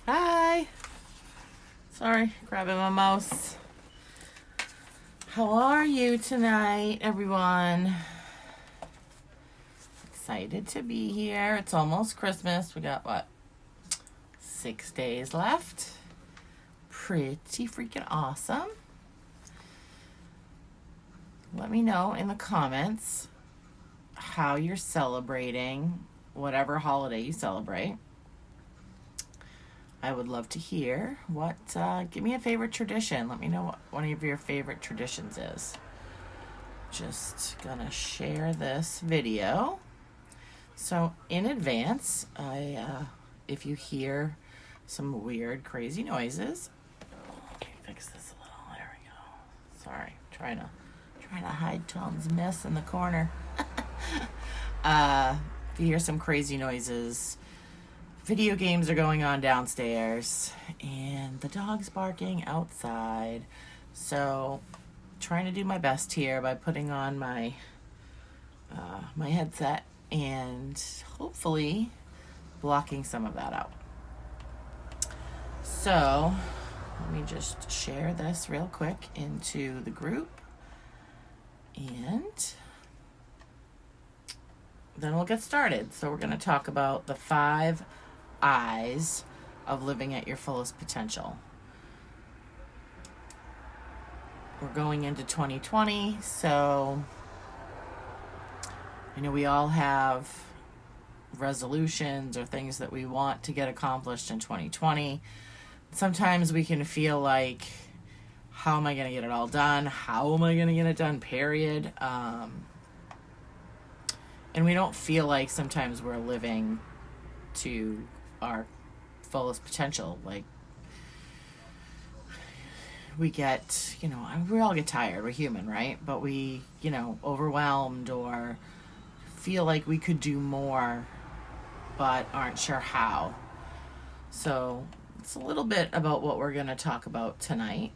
Hi. Sorry, grabbing my mouse. How are you tonight, everyone? Excited to be here. It's almost Christmas. We got, 6 days left. Pretty freaking awesome. Let me know in the comments how you're celebrating whatever holiday you celebrate. I would love to hear give me a favorite tradition. Let me know what one of your favorite traditions is. Just gonna share this video. So in advance, if you hear some weird, crazy noises, let me fix this a little. There we go. Sorry, trying to hide Tom's mess in the corner. If you hear some crazy noises, video games are going on downstairs, and the dog's barking outside. So, trying to do my best here by putting on my my headset and hopefully blocking some of that out. So, let me just share this real quick into the group, and then we'll get started. So we're going to talk about the 5 I's of living at your fullest potential. We're going into 2020, so I know we all have resolutions or things that we want to get accomplished in 2020. Sometimes we can feel like, how am I going to get it all done? How am I going to get it done, period? And we don't feel like sometimes we're living to our fullest potential. Like, we get, we all get tired. We're human, right? But we, overwhelmed or feel like we could do more, but aren't sure how. So it's a little bit about what we're going to talk about tonight.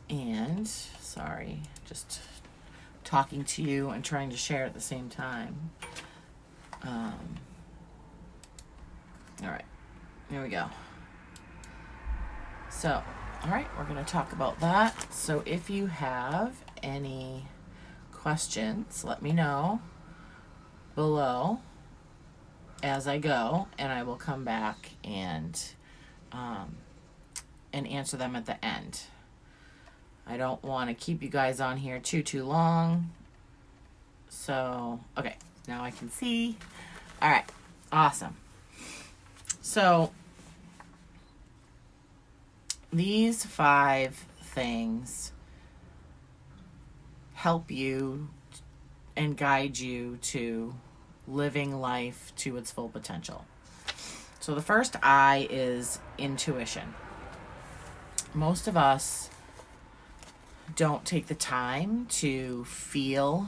And, sorry, just talking to you and trying to share at the same time. All right, here we go. So, all right, we're going to talk about that. So if you have any questions, let me know below as I go, and I will come back and answer them at the end. I don't want to keep you guys on here too long. So, okay, now I can see. All right, awesome. So, these 5 things help you and guide you to living life to its full potential. So the first I is intuition. Most of us don't take the time to feel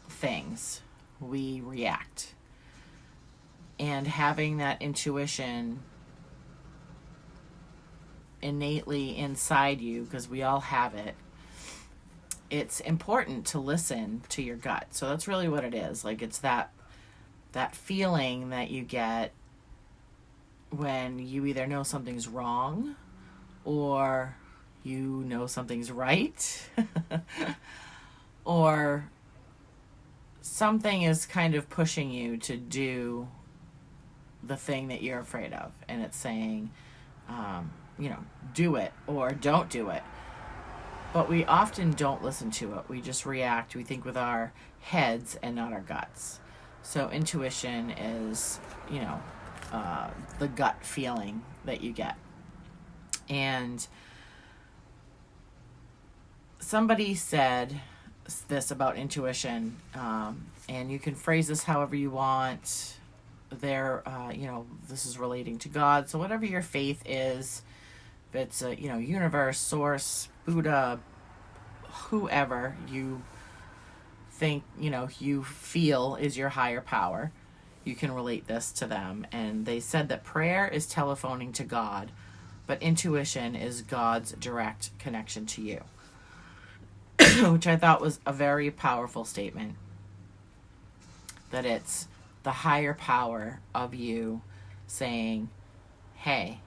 things. We react. And having that intuition innately inside you, because we all have it, it's important to listen to your gut. So that's really what it is. Like, it's that feeling that you get when you either know something's wrong or you know something's right or something is kind of pushing you to do the thing that you're afraid of, and it's saying, do it or don't do it. But we often don't listen to it. We just react. We think with our heads and not our guts. So intuition is, the gut feeling that you get. And somebody said this about intuition, and you can phrase this however you want. This is relating to God. So whatever your faith is, if it's a, universe, source, Buddha, whoever you think, you feel is your higher power, you can relate this to them. And they said that prayer is telephoning to God, but intuition is God's direct connection to you, which I thought was a very powerful statement. That it's the higher power of you saying, hey,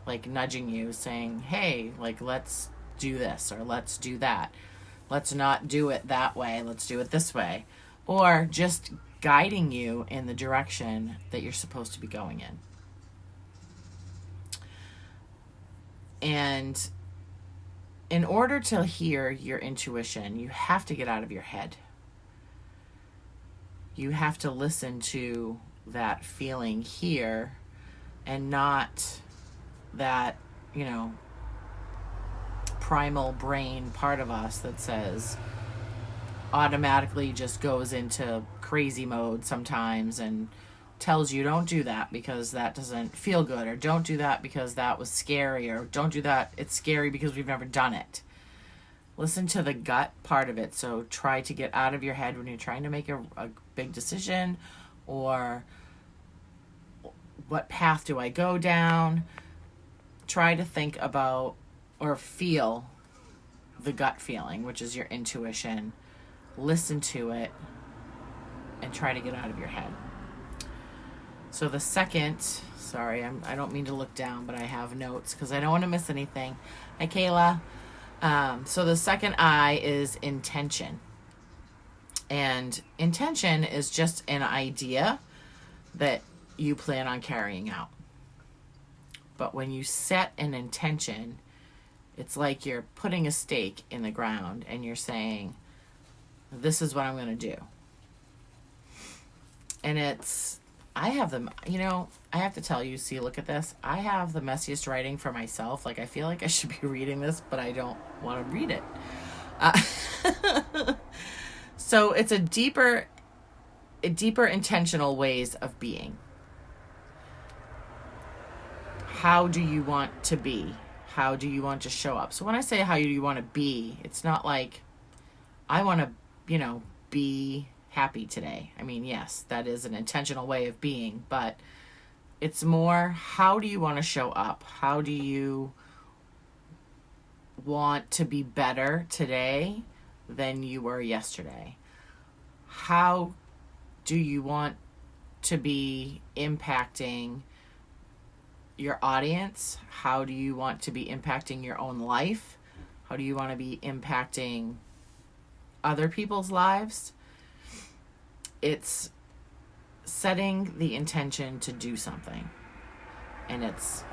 like nudging you, saying, hey, like, let's do this or let's do that. Let's not do it that way. Let's do it this way. Or just guiding you in the direction that you're supposed to be going in. And in order to hear your intuition, you have to get out of your head. You have to listen to that feeling here and not that, primal brain part of us that says automatically just goes into crazy mode sometimes and tells you don't do that because that doesn't feel good, or don't do that because that was scary, or don't do that, it's scary because we've never done it. Listen to the gut part of it. So try to get out of your head when you're trying to make a big decision, or what path do I go down? Try to think about or feel the gut feeling, which is your intuition. Listen to it and try to get out of your head. So the second, sorry, I don't mean to look down, but I have notes because I don't want to miss anything. Hi, Kayla. So the second I is intention. And intention is just an idea that you plan on carrying out. But when you set an intention, it's like you're putting a stake in the ground and you're saying, this is what I'm going to do. And I have to tell you, see, look at this. I have the messiest writing for myself. Like, I feel like I should be reading this, but I don't want to read it. So it's a deeper intentional ways of being. How do you want to be? How do you want to show up? So when I say how do you want to be, it's not like I want to, be happy today. I mean, yes, that is an intentional way of being, but it's more, how do you want to show up? How do you want to be better today than you were yesterday? How do you want to be impacting your audience? How do you want to be impacting your own life? How do you want to be impacting other people's lives? It's setting the intention to do something. And it's,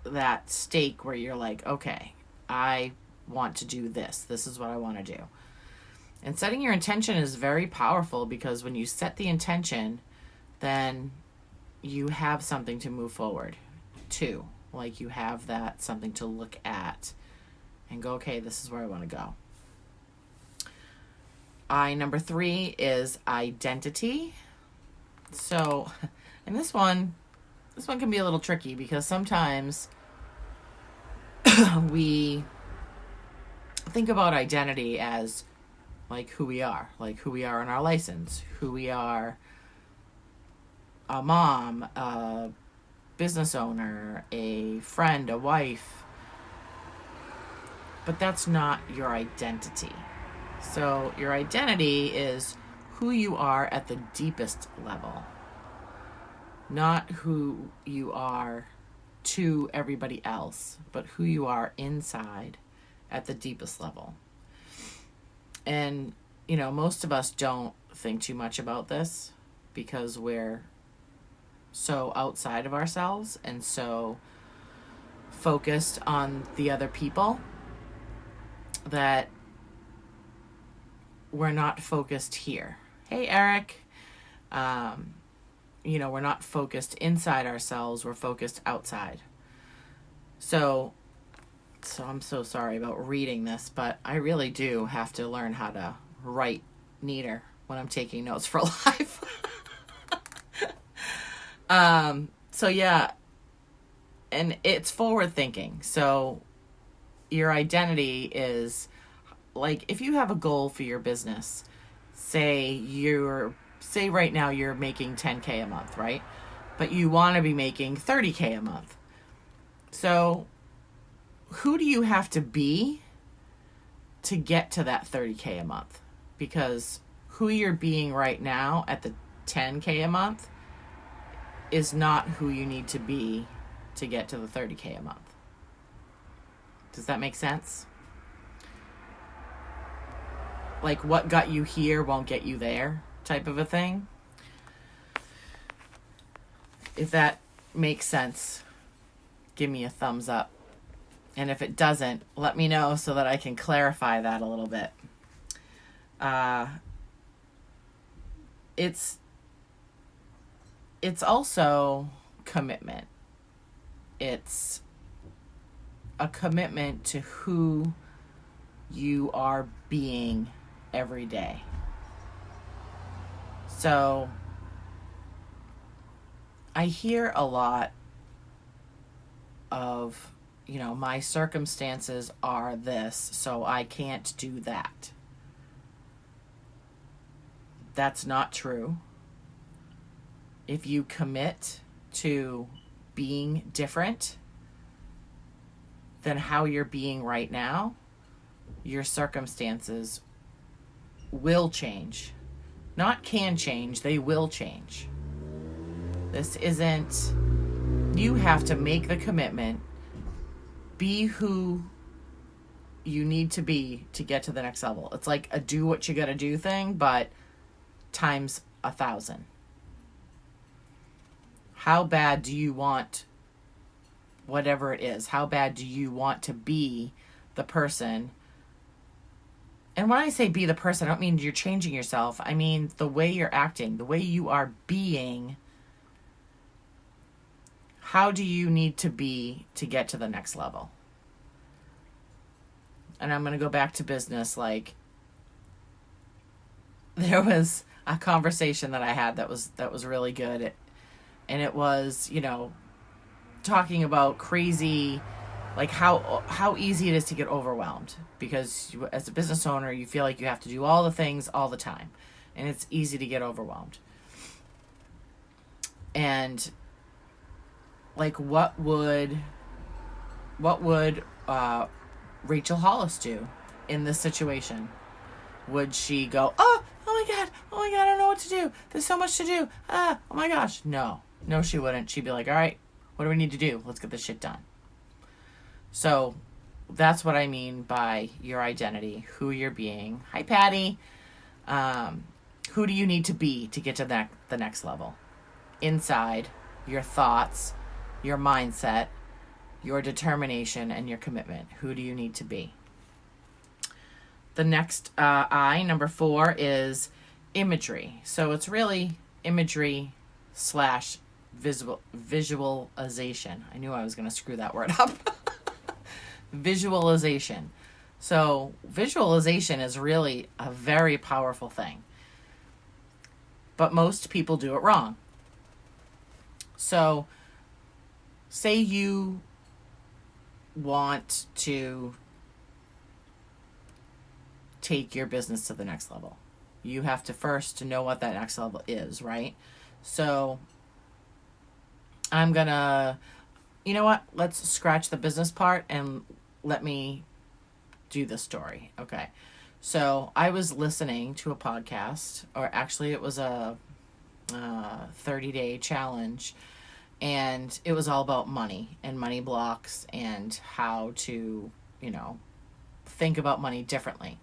that stake where you're like, okay, I want to do this. This is what I want to do. And setting your intention is very powerful because when you set the intention, then you have something to move forward to. Like, you have that something to look at and go, okay, this is where I want to go. Number 3 is identity. So, and this one can be a little tricky because sometimes we think about identity as like who we are in our license, who we are, a mom, a business owner, a friend, a wife. But that's not your identity. So your identity is who you are at the deepest level, not who you are to everybody else, but who you are inside at the deepest level. And, most of us don't think too much about this because we're so outside of ourselves and so focused on the other people that we're not focused here. Hey, Eric. We're not focused inside ourselves. We're focused outside. So I'm so sorry about reading this, but I really do have to learn how to write neater when I'm taking notes for life. So yeah, and it's forward thinking. So your identity is like, if you have a goal for your business, say right now you're making 10K a month, right? But you want to be making 30K a month. So who do you have to be to get to that 30K a month? Because who you're being right now at the 10K a month is not who you need to be to get to the 30K a month. Does that make sense? Like, what got you here won't get you there type of a thing. If that makes sense, give me a thumbs up. And if it doesn't, let me know so that I can clarify that a little bit. It's also commitment. It's a commitment to who you are being every day. So I hear a lot of, my circumstances are this, so I can't do that. That's not true. If you commit to being different than how you're being right now, your circumstances will change. Not can change, they will change. This isn't, you have to make the commitment, be who you need to be to get to the next level. It's like a do what you gotta do thing, but times 1,000. How bad do you want whatever it is? How bad do you want to be the person? And when I say be the person, I don't mean you're changing yourself. I mean the way you're acting, the way you are being. How do you need to be to get to the next level? And I'm going to go back to business. Like, there was a conversation that I had that was really good. And it was, talking about crazy, like how easy it is to get overwhelmed. Because as a business owner, you feel like you have to do all the things all the time. And it's easy to get overwhelmed. And like, what would Rachel Hollis do in this situation? Would she go, oh my God, I don't know what to do. There's so much to do. Oh my gosh. No, she wouldn't. She'd be like, all right, what do we need to do? Let's get this shit done. So that's what I mean by your identity, who you're being. Hi, Patty. Who do you need to be to get to the next level? Inside, your thoughts, your mindset, your determination, and your commitment. Who do you need to be? The next I, number 4, is imagery. So it's really imagery / visualization. I knew I was going to screw that word up. Visualization. So visualization is really a very powerful thing. But most people do it wrong. So say you want to take your business to the next level. You have to first know what that next level is, right? So I'm gonna, let's scratch the business part and let me do the story. Okay. So I was listening to a podcast, or actually it was a 30-day challenge, and it was all about money and money blocks and how to, think about money differently.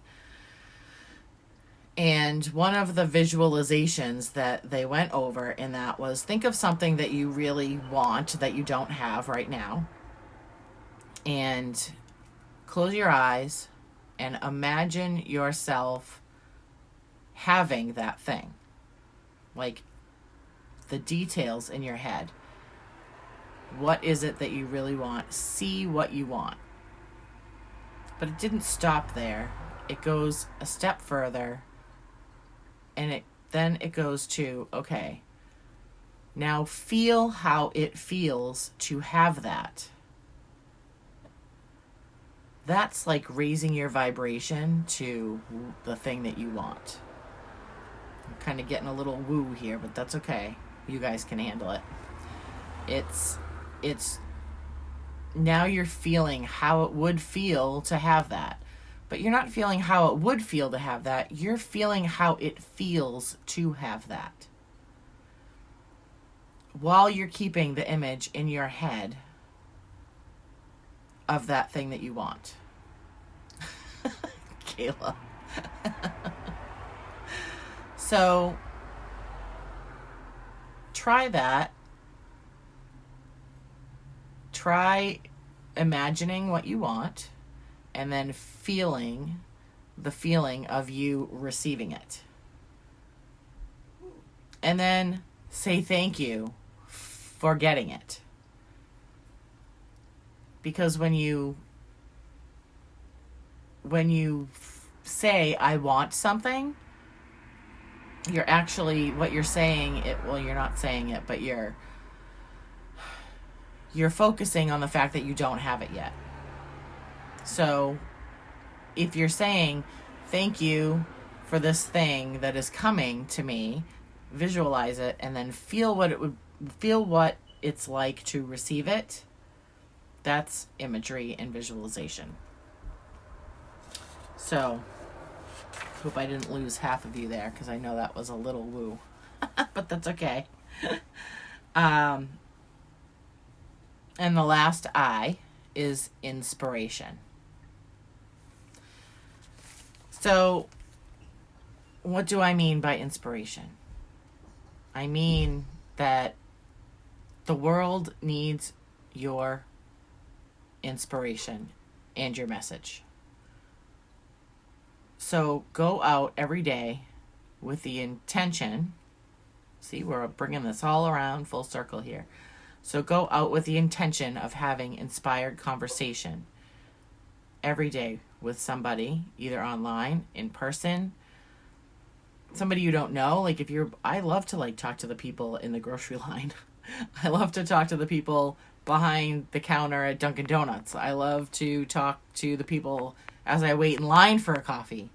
And one of the visualizations that they went over in that was, think of something that you really want that you don't have right now, and close your eyes and imagine yourself having that thing. Like, the details in your head. What is it that you really want? See what you want. But it didn't stop there. It goes a step further. And then it goes to, okay, now feel how it feels to have that. That's like raising your vibration to the thing that you want. I'm kind of getting a little woo here, but that's okay. You guys can handle it. It's now you're feeling how it would feel to have that. But you're not feeling how it would feel to have that. You're feeling how it feels to have that. while you're keeping the image in your head of that thing that you want. Kayla. So try that. Try imagining what you want and then feeling the feeling of you receiving it. And then say thank you for getting it. Because when you say I want something, you're actually, what you're saying, you're not saying it, but you're focusing on the fact that you don't have it yet. So if you're saying thank you for this thing that is coming to me, visualize it and then feel what it's like to receive it. That's imagery and visualization. So hope I didn't lose half of you there, because I know that was a little woo. But that's okay. And the last I is inspiration. So what do I mean by inspiration? I mean that the world needs your inspiration and your message. So go out every day with the intention. See, we're bringing this all around full circle here. So go out with the intention of having inspired conversation every day with somebody, either online, in person, somebody you don't know. Like I love to talk to the people in the grocery line. I love to talk to the people behind the counter at Dunkin' Donuts. I love to talk to the people as I wait in line for a coffee.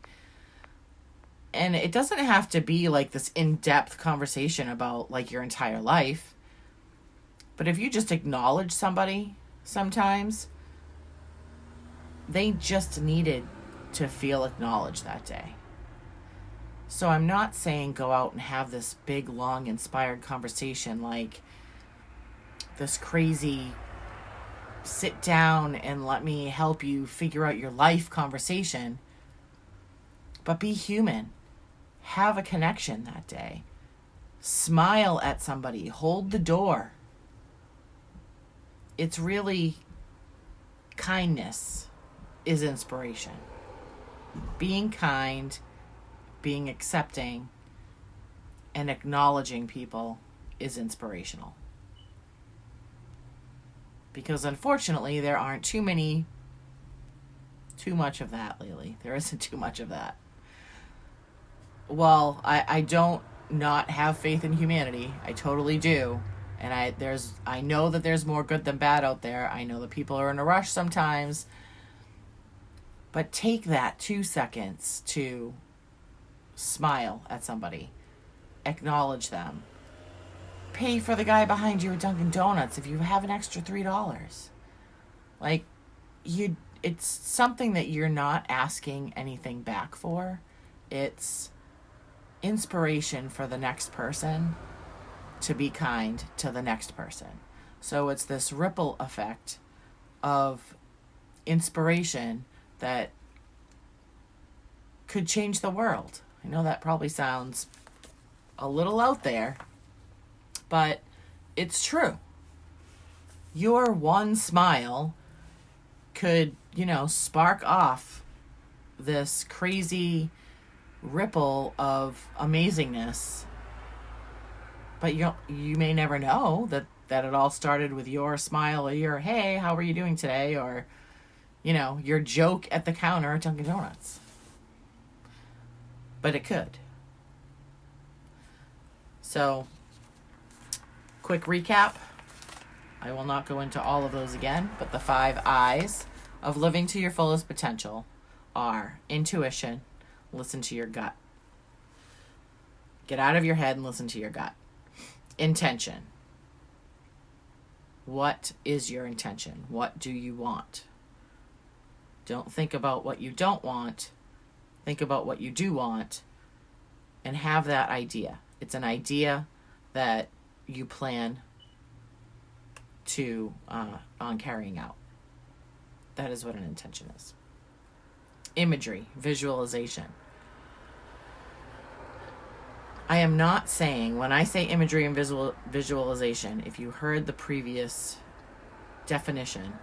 And it doesn't have to be this in-depth conversation about your entire life. But if you just acknowledge somebody sometimes, they just needed to feel acknowledged that day. So I'm not saying go out and have this big, long, inspired conversation like this crazy sit down and let me help you figure out your life conversation. But be human. Have a connection that day. Smile at somebody. Hold the door. It's really kindness is inspiration. Being kind, being accepting, and acknowledging people is inspirational. Because unfortunately, there aren't too much of that lately. There isn't too much of that. Well, I don't not have faith in humanity. I totally do. And I know that there's more good than bad out there. I know that people are in a rush sometimes. But take that 2 seconds to smile at somebody. Acknowledge them. Pay for the guy behind you at Dunkin' Donuts if you have an extra $3. It's something that you're not asking anything back for. It's inspiration for the next person to be kind to the next person. So it's this ripple effect of inspiration that could change the world. I know that probably sounds a little out there, but it's true. Your one smile could, spark off this crazy ripple of amazingness. But you may never know that it all started with your smile or your, hey, how are you doing today? Or, your joke at the counter at Dunkin' Donuts. But it could. So, quick recap. I will not go into all of those again, but the 5 I's of living to your fullest potential are intuition, listen to your gut. Get out of your head and listen to your gut. Intention. What is your intention? What do you want? Don't think about what you don't want. Think about what you do want and have that idea. It's an idea that you plan to on carrying out. That is what an intention is. Imagery, visualization. I am not saying, when I say imagery and visualization, if you heard the previous definition,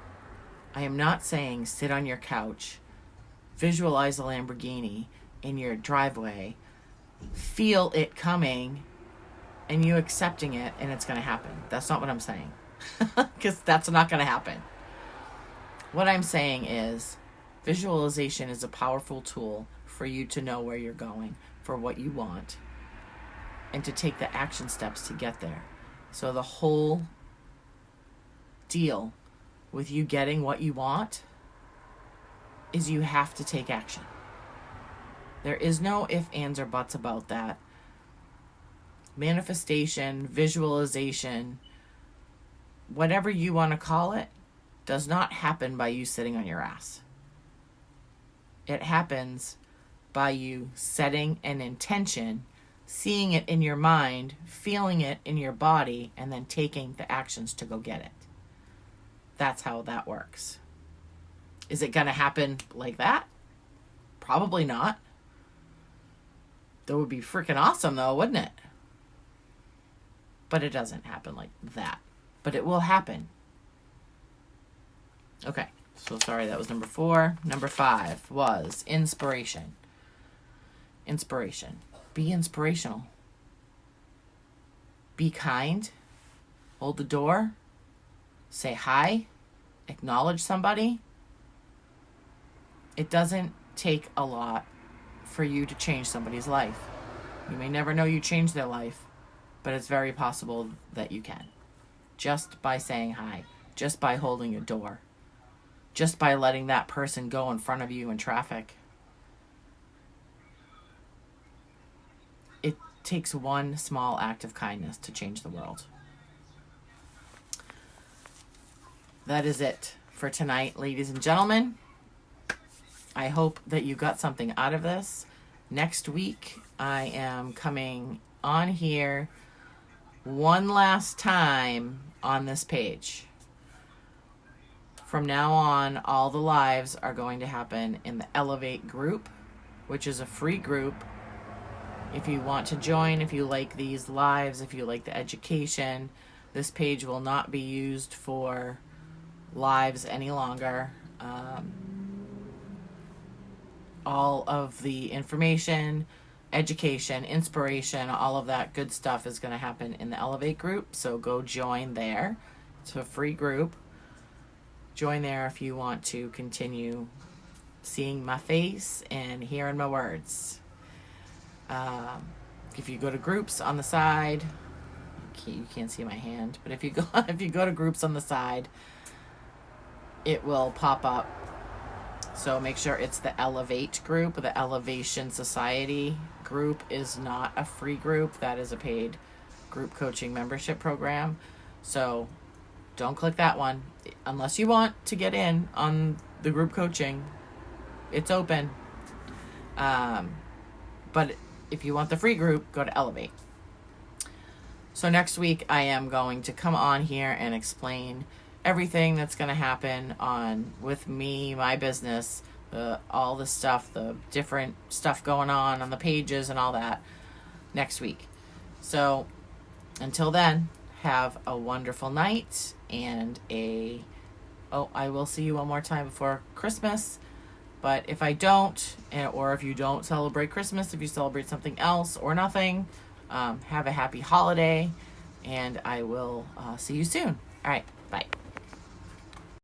I am not saying sit on your couch, visualize a Lamborghini in your driveway, feel it coming, and you accepting it, and it's going to happen. That's not what I'm saying. Because that's not going to happen. What I'm saying is visualization is a powerful tool for you to know where you're going, for what you want, and to take the action steps to get there. So the whole deal with you getting what you want is you have to take action. There is no ifs, ands, or buts about that. Manifestation, visualization, whatever you want to call it, does not happen by you sitting on your ass. It happens by you setting an intention, seeing it in your mind, feeling it in your body, and then taking the actions to go get it. That's how that works. Is it going to happen like that? Probably not. That would be freaking awesome though, wouldn't it? But it doesn't happen like that. But it will happen. Okay, so sorry, that was number 4. Number 5 was inspiration. Inspiration. Be inspirational. Be kind. Hold the door. Say hi. Acknowledge somebody. It doesn't take a lot for you to change somebody's life. You may never know you changed their life, but it's very possible that you can. Just by saying hi. Just by holding a door. Just by letting that person go in front of you in traffic. It takes one small act of kindness to change the world. That is it for tonight, ladies and gentlemen. I hope that you got something out of this. Next week, I am coming on here one last time on this page. From now on, all the lives are going to happen in the Elevate group, which is a free group. If you want to join, if you like these lives, if you like the education, this page will not be used for lives any longer. All of the information, education, inspiration, all of that good stuff is going to happen in the Elevate group. So go join there. It's a free group. Join there if you want to continue seeing my face and hearing my words. If you go to groups on the side, you can't see my hand, but if you go to groups on the side, it will pop up. So make sure it's the Elevate group. The Elevation Society group is not a free group. That is a paid group coaching membership program. So don't click that one unless you want to get in on the group coaching. It's open. But if you want the free group, go to Elevate. So next week I am going to come on here and explain everything that's going to happen on with me, my business, all the stuff, the different stuff going on the pages and all that next week. So until then, have a wonderful night and I will see you one more time before Christmas. But if I don't, or if you don't celebrate Christmas, if you celebrate something else or nothing, have a happy holiday, and I will see you soon. All right, bye.